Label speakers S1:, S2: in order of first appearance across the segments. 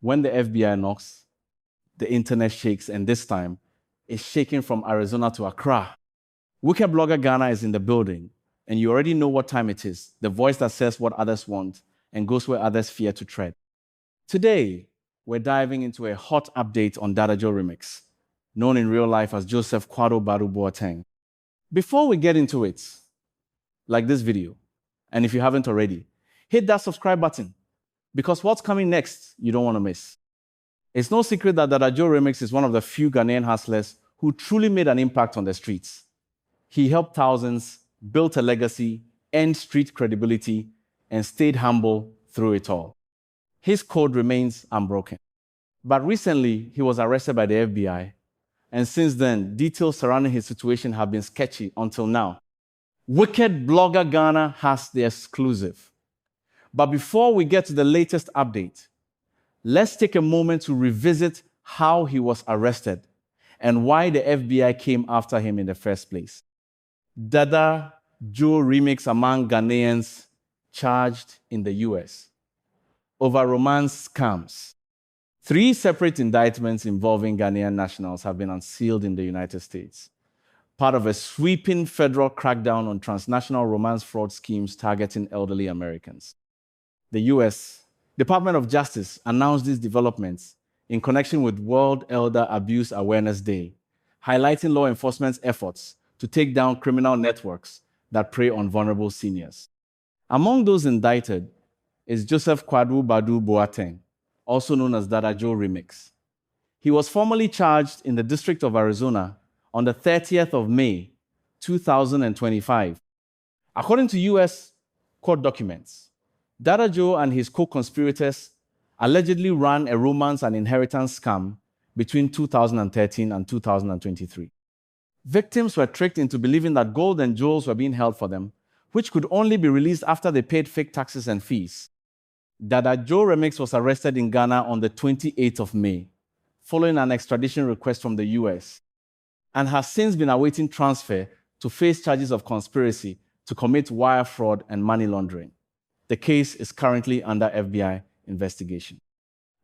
S1: When the FBI knocks, the internet shakes, and this time, it's shaking from Arizona to Accra. Wicked Blogger Ghana is in the building, and you already know what time it is, the voice that says what others want and goes where others fear to tread. Today, we're diving into a hot update on Dada Joe Remix, known in real life as Joseph Kwado Badu Boateng. Before we get into it, like this video, and if you haven't already, hit that subscribe button, because what's coming next, you don't want to miss. It's no secret that Dada Joe Remix is one of the few Ghanaian hustlers who truly made an impact on the streets. He helped thousands, built a legacy, earned street credibility, and stayed humble through it all. His code remains unbroken. But recently, he was arrested by the FBI, and since then, details surrounding his situation have been sketchy until now. Wicked Blogger Ghana has the exclusive. But before we get to the latest update, let's take a moment to revisit how he was arrested and why the FBI came after him in the first place. Dada Joe Remix among Ghanaians charged in the US over romance scams. 3 separate indictments involving Ghanaian nationals have been unsealed in the United States, part of a sweeping federal crackdown on transnational romance fraud schemes targeting elderly Americans. The US Department of Justice announced these developments in connection with World Elder Abuse Awareness Day, highlighting law enforcement's efforts to take down criminal networks that prey on vulnerable seniors. Among those indicted is Joseph Kwado Badu Boateng, also known as Dada Joe Remix. He was formally charged in the District of Arizona on the 30th of May, 2025. According to US court documents, Dada Joe and his co-conspirators allegedly ran a romance and inheritance scam between 2013 and 2023. Victims were tricked into believing that gold and jewels were being held for them, which could only be released after they paid fake taxes and fees. Dada Joe Remix was arrested in Ghana on the 28th of May, following an extradition request from the US, and has since been awaiting transfer to face charges of conspiracy to commit wire fraud and money laundering. The case is currently under FBI investigation.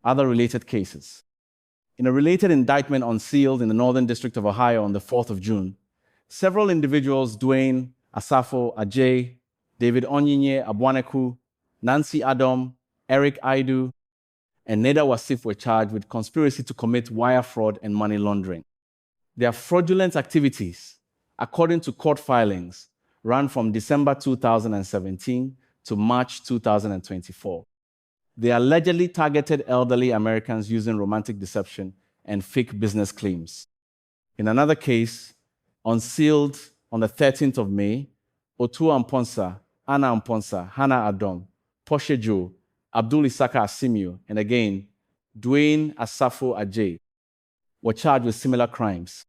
S1: Other related cases. In a related indictment unsealed in the Northern District of Ohio on the 4th of June, several individuals, Dwayne Asafo Ajay, David Onyinye Abwaneku, Nancy Adam, Eric Aidu, and Neda Wasif were charged with conspiracy to commit wire fraud and money laundering. Their fraudulent activities, according to court filings, ran from December 2017 to March 2024. They allegedly targeted elderly Americans using romantic deception and fake business claims. In another case, unsealed on the 13th of May, Otu Amponsa, Anna Amponsa, Hannah Adom, Portia Joe, Abdul Isaka Asimio, and again, Dwayne Asafo Ajay were charged with similar crimes.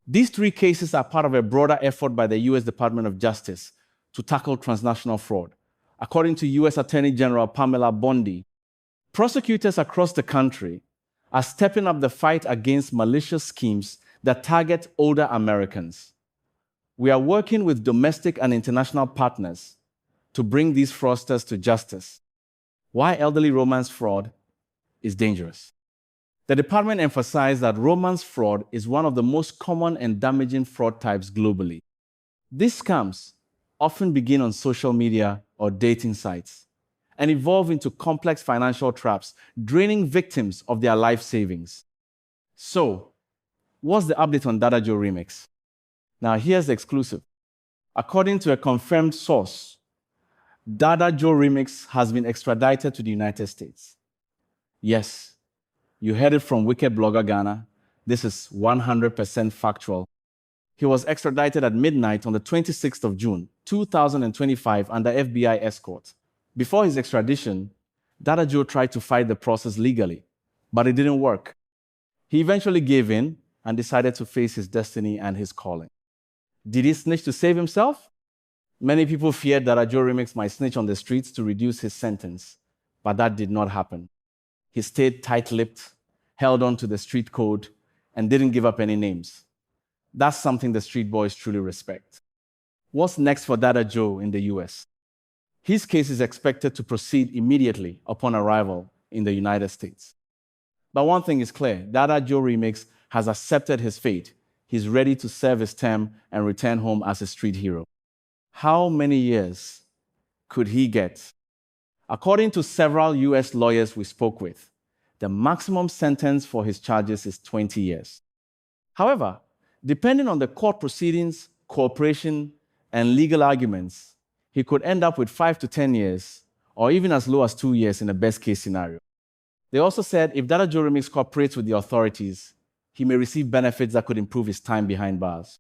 S1: These 3 cases are part of a broader effort by the US Department of Justice to tackle transnational fraud. According to US Attorney General Pamela Bondi, prosecutors across the country are stepping up the fight against malicious schemes that target older Americans. We are working with domestic and international partners to bring these fraudsters to justice. Why elderly romance fraud is dangerous. The department emphasized that romance fraud is one of the most common and damaging fraud types globally. These scams often begin on social media or dating sites and evolve into complex financial traps, draining victims of their life savings. So, what's the update on Dada Joe Remix? Now, here's the exclusive. According to a confirmed source, Dada Joe Remix has been extradited to the United States. Yes, you heard it from Wicked Blogger Ghana. This is 100% factual. He was extradited at midnight on the 26th of June, 2025 under FBI escort. Before his extradition, Dada Joe tried to fight the process legally, but it didn't work. He eventually gave in and decided to face his destiny and his calling. Did he snitch to save himself? Many people feared that Dada Joe Remix might snitch on the streets to reduce his sentence, but that did not happen. He stayed tight-lipped, held on to the street code, and didn't give up any names. That's something the street boys truly respect. What's next for Dada Joe in the US? His case is expected to proceed immediately upon arrival in the United States. But one thing is clear, Dada Joe Remix has accepted his fate. He's ready to serve his term and return home as a street hero. How many years could he get? According to several US lawyers we spoke with, the maximum sentence for his charges is 20 years. However, depending on the court proceedings, cooperation, and legal arguments, he could end up with 5 to 10 years, or even as low as 2 years in the best case scenario. They also said if Dada Joe Remix cooperates with the authorities, he may receive benefits that could improve his time behind bars.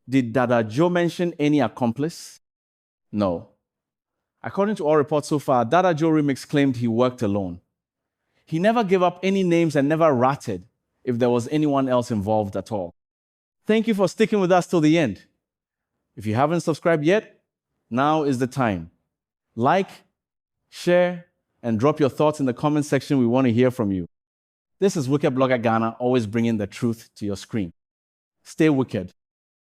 S1: Did Dada Joe mention any accomplice? No. According to all reports so far, Dada Joe Remix claimed he worked alone. He never gave up any names and never ratted if there was anyone else involved at all. Thank you for sticking with us till the end. If you haven't subscribed yet, now is the time. Like, share, and drop your thoughts in the comment section. We want to hear from you. This is Wicked Blogger Ghana, always bringing the truth to your screen. Stay wicked.